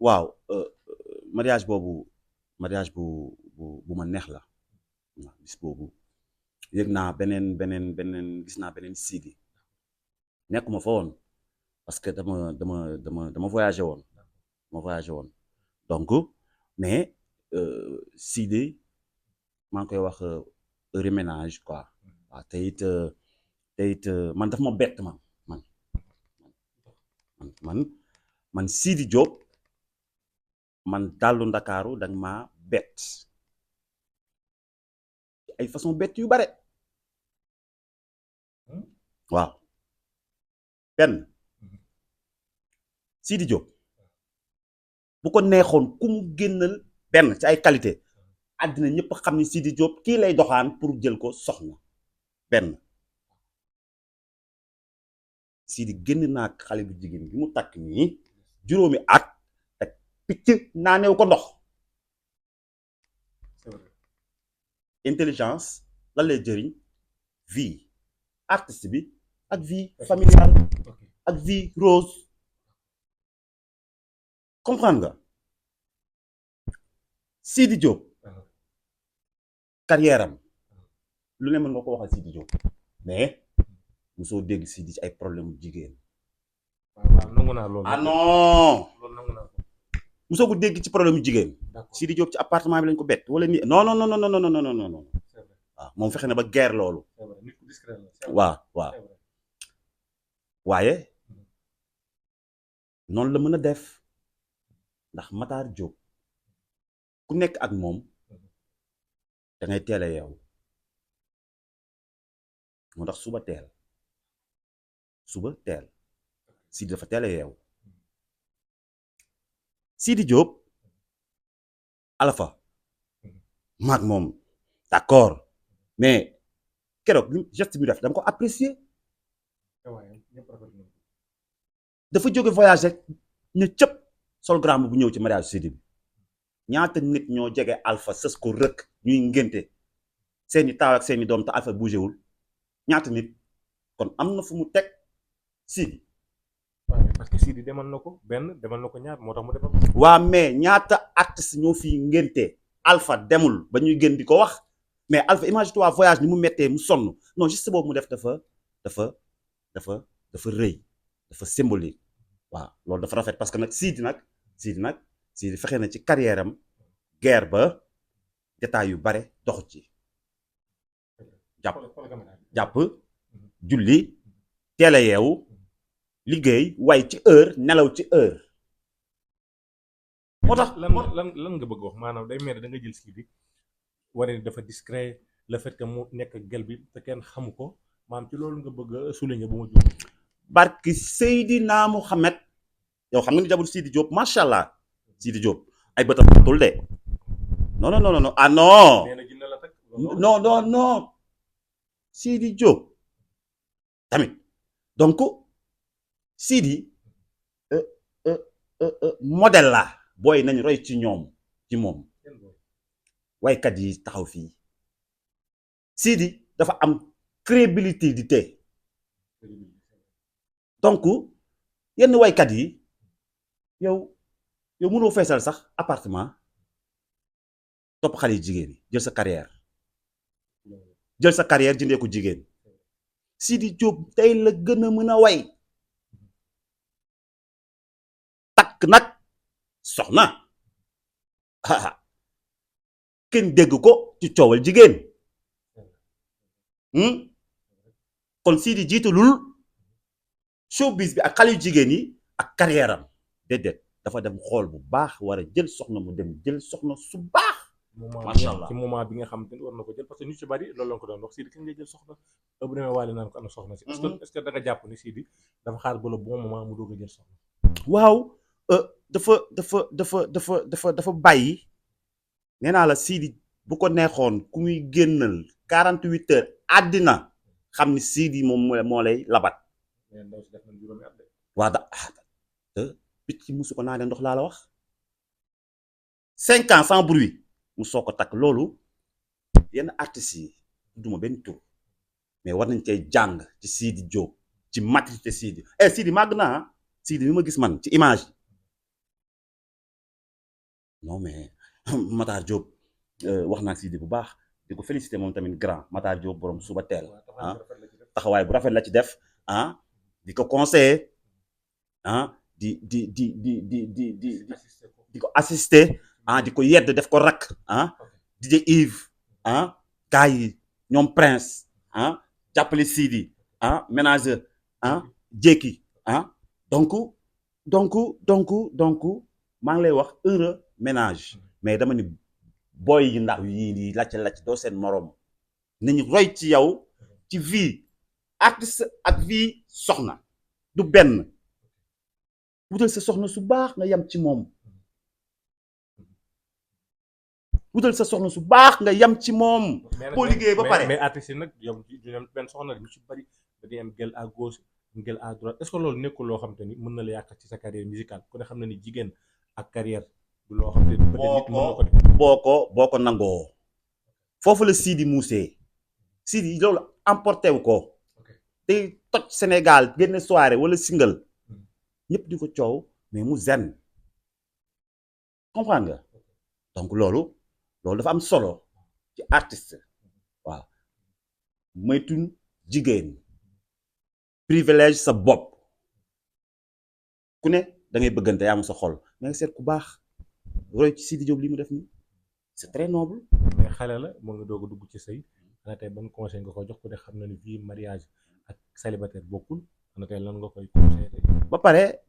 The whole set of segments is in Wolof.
waaw mariage boobu mariage bu ma neex la waaw bis boobu yëg naa beneen gis naa beneen Sidi nekkuma fa woon parce que dama voyagé woon donc mais Sidi maa ngi koy wax heureux ménage quoi waaw te it man daf ma bett man man Sidi Diop man dallu Ndakaaru danga maa bett ay façon bett yu bare waaw benn Sidi Diop bu ko neexoon ku mu génnal benn ci ay qualité àddina ñëpp xam ni Sidi Diop kii lay doxaan pour jël ko soxna benn Sidi génn naa xale bu jigéen bi mu takk nii juróomi at te picc naaneew ko ndox intelligence lan lay jëriñ vie artiste bi ak vie familiale ak vie rose comprendre nga Sidi Diop carrière am lu ne mën nga ko waxal Sidi Diop mais mosoo dégg Sidi ci ay problème mu jigéen. waaw nangu naa loolu. ah non. loolu nangu naa ko. mosoo ko dégg ci problème mu jigéen. Sidi Diop ci appartement bi lañ ko bett wala ni non non non non non non non non waaw moom fexe na ba guerre loolu. nit ku discret la. waaw waaw waaye noonu la mën a def ndax Matar Diop ku nekk ak moom da ngay teel a yeewu moo tax suba teel Sidi dafa teel a yeewu Sidi Diop Alpha maag moom d'accord mais keroog geste bi def dama ko apprécier dafa jóge voyage rek ñu cëpp sol grand bu ñëw ci mariage Sidi bi ñaata nit ñoo jege Alpha sës ko rëkk ñuy ngénte seeni taaw ak seeni doom te Alpha bougé wul ñaata nit kon am na fu mu teg Sidi. waaw parce que Sidi demal na ko benn demal na ko ñaar moo tax mu defal. waa mais ñaata artiste ñoo fi ngénte Alpha demul ba ñuy gën di ko wax mais Alpha imagine toi voyage ni mu méttee mu sonn non juste boobu mu def dafa rëy dafa symbolique waaw loolu dafa rafet parce que nag Sidi fexe na ci carrière am guerre ba détails yu bare doxu ci jàpp julli teel a yeewu liggéey way ci heure nelaw ci heure moo tax lan nga bëgg wax maanaam day mel da nga jël Sidi wane ni dafa discret le fait que mu nekk gel bi te kenn xamu ko maanaam ci loolu nga bëgg a souligner bu ma jóg barki Seydina Mohamed yow xam nga ni jabaru Sidi Diop macha allah Sidi Diop ay bëtam tul de non non non non ah non non non non Sidi Diop tamit donc Sidi modèle la booy nañ roy ci ñoom ci moom waykat yi taxaw fii Sidi dafa am crédibilité donc yenn waykat yi yow mënoo feesal sax appartement topp xale yi jigéen yi jël sa carrière jëndee ko jigéen Sidi Diop tey la gën a mën a way takk nag soxna kenn dégg ko ci coowal jigéen kon Sidi jiitalul showbiz bi ak xale yu jigéen yi ak carrière am déedéet dafa dem xool bu baax war a jël soxna mu dem jël soxna su baax. macha allah ci moment bi nga xam te ne war na ko jël parce que ñu ci bari loolu la ko doon wax Sidi kañ nga jël soxna bu demee waale naan ko am na soxna si. est-ce que da nga jàpp ni Sidi dafa xaar ba le bon moment mu doog a jël soxna. waaw dafa bàyyi nee naa la Sidi bu ko neexoon ku muy génnal 48 heures àddina xam ni Sidi moom moo lay labat. waa picc musu ko naa ne ndox laa la wax 5 ans sans bruit mu soo ko takk loolu yenn artistes yi duma benn tur mais war nañ cay jàng ci Sidi Diop ci maturité Sidi Sidi màgg naa Sidi bi ma gis man ci image non mais Matar Diop wax naa Sidi bu baax di ko féliciter moom tamit grand Matar Diop borom suba teel ah taxawaay bu rafet la ci def ah di ko conseiller ah di ko assister ah di ko yedd def ko rakk ah DJ Yves ah gars yi ñoom Prince ah jàppale Sidi ah ménageur ah jékki ah donc maa ngi lay wax heureux ménage mais dama ni booy yi ndax yii nii lacc doo seen morom nañu roy ci yow ci vie artiste ak vie soxna du benn wutal sa soxna su baax nga yam ci moom wutal sa soxna su baax nga yam ci moom boo liggéey ba pare mais artiste yi nag yow du benn soxna ñu ci bari dañuy am gel à gauche gel à droite est-ce que loolu nekkul loo xam te ni mën na la yàq ci sa carrière musicale ku ne xam na ni jigéen ak carrière du loo xam te ni peut-être nit mën na ko def boo ko nangoo foofu la Sidi muusee Sidi loolu emporté wu ko te toj Sénégal génne soirée wala single ñëpp di ko coow mais mu zen comprendre nga donc loolu dafa am solo ci artiste waaw moytuñ jigéen privilège sa bopp ku ne da ngay bëggante yaa am sa xol mais nga seet ku baax roy ci Sidi Diop li mu def nii c'est très noble. mais xale la moo ngi doog a dugg ci sëy xanaa tey ban conseil nga ko jox ku ne xam na ni vie mariage ak célibataire bokkul xanaa tey lan nga koy conseillé tey.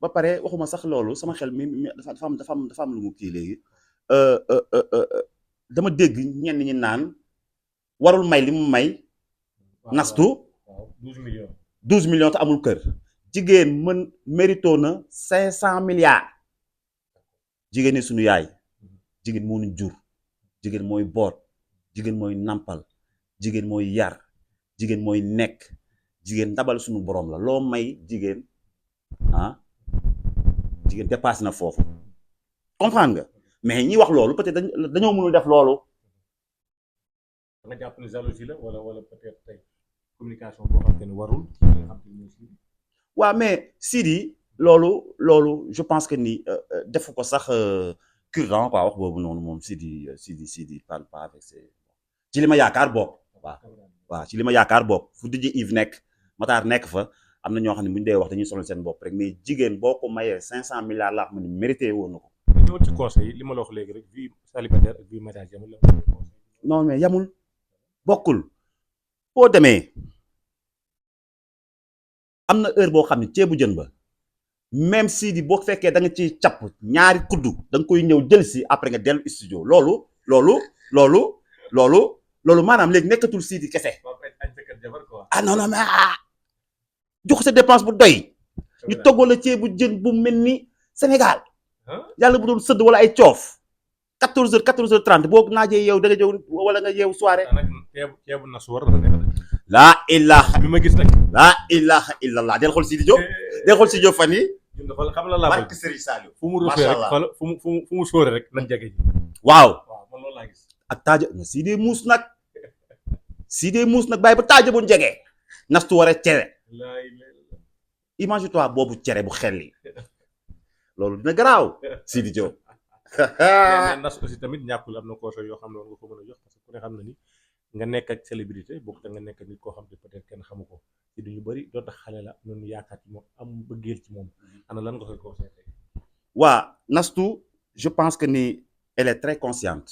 ba pare waxuma sax loolu sama xel mi dafa am lu mu kii léegi dama dégg ñenn ñi naan warul may li mu may. nastu 12 millions te amul kër. jigéen mérito na 500 milliards. jigéen ñi suñu yaay. jigéen moo ñu jur. jigéen mooy boot. jigéen mooy nampal. jigéen mooy yar. jigéen mooy nekk. jigéen ndabal suñu borom la loo may jigéen ah jigéen dépassé na foofu comprendre nga mais ñi wax loolu peut-être dañoo mënul def loolu. nga jàpp ne jalousie la wala peut-être tey communication boo xam te ne warul. waaw mais Sidi loolu je pense que ni defu ko sax cure-dent quoi wax boobu noonu moom Sidi parle pas avec ses ci li ma yaakaar bokk waaw ci li ma yaakaar bokk fu DJ Yves nekk Matar nekk fa am na ñoo xam ne bu ñu dee wax dañuy sonal seen bopp rek mais jigéen boo ko mayee 500 milliards laa xam ne mérité woon na ko. ñëw ci conseil li ma la wax léegi rek vie célibataire ak vie mariage yamul la. non mais yamul bokkul boo demee am na heure boo xam ne ceebu jën ba même Sidi boo fekkee da nga ciy capp ñaari kuddu da nga koy ñëw jël si après nga dellu studio loolu maanaam léegi nekkatul Sidi kese. ah non mais jox sa dépense bu doy. ñu toggoo la ceebu jën bu mel ni Sénégal. yàlla bu doon sëdd wala ay coof. 14h 14h30 boo naajee yow da nga jëw wala nga yeewu soirée. ceebu nas war na neex. laa ilaha. bi ma gis nag. laa ilaha illallah del xool Sidi Diop. del xool Sidi Diop fan yii. ñun dafa xam la laa bëgg barke Serigne Saliou. fu mu rufee rek xool fu mu sóore rek nañ jege ji. waaw. man loolu laa gis. ak taaja Sidi muus nag. Sidi muus nag bàyyi ba taaja bu jege. nastu war a cere. imagine toi boobu cere bu xel yi loolu dina garaaw Sidi Diop. mais nas aussi tamit ñàkkul am na conseil yoo xam ne war nga ko mën a jox parce que ku ne xam na ni nga nekk ak célébrité bokk da nga nekk nit koo xam ne peut-être kenn xamu ko ci du ñu bëri doo tax xale la noonu yaakaar ci moom am bëggeel ci moom ana lan nga koy conseillé. waa nastu je pense que ni elle est très consciente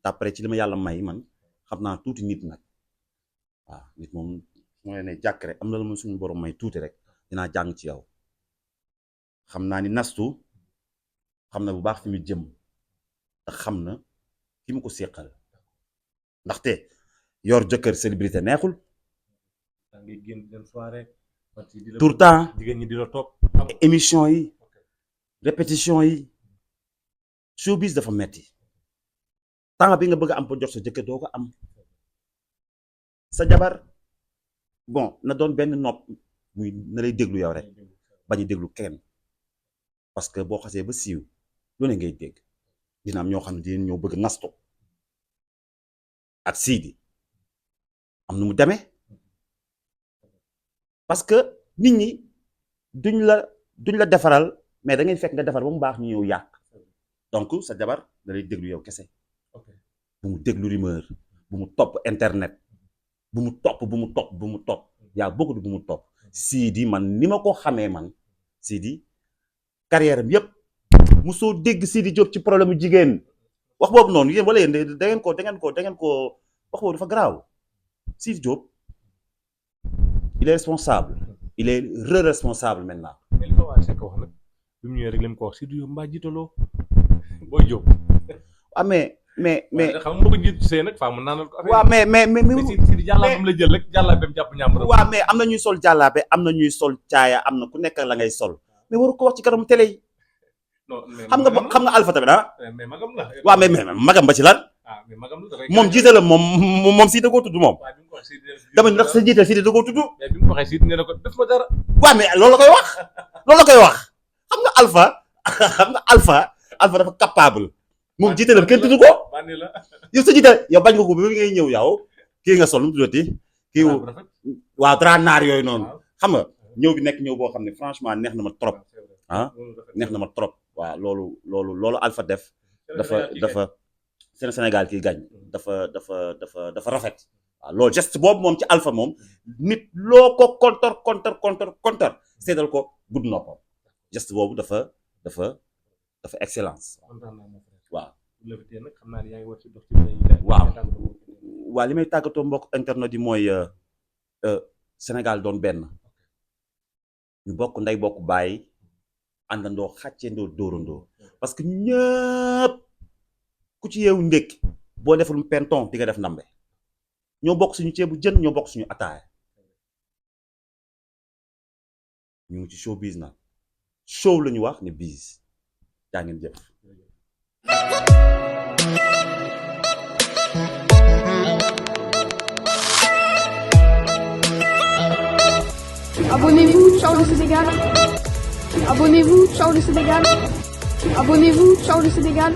d'après ci li ma yàlla may man xam naa tuuti nit nag waaw nit moom mooy ne jàkk rek am na la ma suñu borom may tuuti rek dinaa jàng ci yow xam naa ni nastu xam na bu baax fi mu jëm te xam na ki mu ko séqal ndaxte yor jëkkër célébrité neexul ngay génn dem soirée tout le temps jigéen ñi di la topp émission yi répétition yi showbiz dafa metti temps bi nga bëgg a am pour jot sa jëkkër doo ko am sa jabar bon na doon benn nopp muy na lay déglu yow rek bañ a déglu kenn parce que boo xasee ba siiw lu ne ngay dégg dina am ñoo xam ne dinañ ñëw bëgg nastu ak Sidi am nu mu demee parce que nit ñi duñ la defaral mais da ngay fekk nga defar ba mu baax ñu ñëw yàq donc sa jabar da lay déglu yow kese ok bu mu déglu rumeur bu mu topp internet bu mu topp yaa beaucoup de bu mu topp Sidi man ni ma ko xamee man Sidi carrière am yëpp musoo dégg Sidi Diop ci problème mu jigéen wax boobu noonu yéen wala yéen da ngeen ko wax boobu dafa garaaw Sidi Diop il est responsable il est responsable maintenant. mais li ko waa Seck wax nag bi mu ñëwee rek li mu ko wax Sidi Diop mbaa jiitaloo Boy Diop. ah mais xam nga ko jiitu see nag faa mu naanal ko affaire waaw mais Sidi jàllaabeem la jël rek jàllaabeem jàpp ñàmb. waaw mais am na ñuy sol jàllaabe am na ñuy sol caaya am na ku nekk la ngay sol mais waru ko wax ci kanamu télé yi. non xam nga Alpha tamit ah. mais magam la. waaw mais magam ba ci lan. ah mais magam la moom jiite la moom Sidi da koo tudd moom. dama ne ndax sa jiite Sidi da koo tudd. mais bi mu ko waxee Sidi nee na ko def ma dara. waaw mais loolu la koy wax xam nga Alpha dafa capable moom jiite la kenn tudd ko. yow sa jiite yow bañ nga ko bi ngay ñëw yow kii nga sol nu mu tuddati kii waaw dara naar yooyu noonu xam nga ñëw bi nekk ñëw boo xam ne franchement neex na ma trop neex na ma trop waaw loolu Alpha def dafa Sénégal kii gañ dafa rafet waaw loolu geste boobu moom ci Alpha moom nit loo ko contre seetal ko gudd noppam geste boobu dafa excellence waaw waaw li may tàggatoo mbokk internet yi mooy Sénégal doon benn ñu bokk ndey bokk bàyyi àndandoo xàccendoo dóorandoo parce que ñëpp ku ci yeewu ndékki boo deful penton di nga def ndambe ñoo bokk suñu ceebu jën ñoo bokk suñu ataaya ñu ngi ci showbiz nag show la ñu wax ne biz jaa ngeen jëf. Abonnez-vous, ciao le Sénégal. Abonnez-vous, ciao le Sénégal. Abonnez-vous, ciao le Sénégal.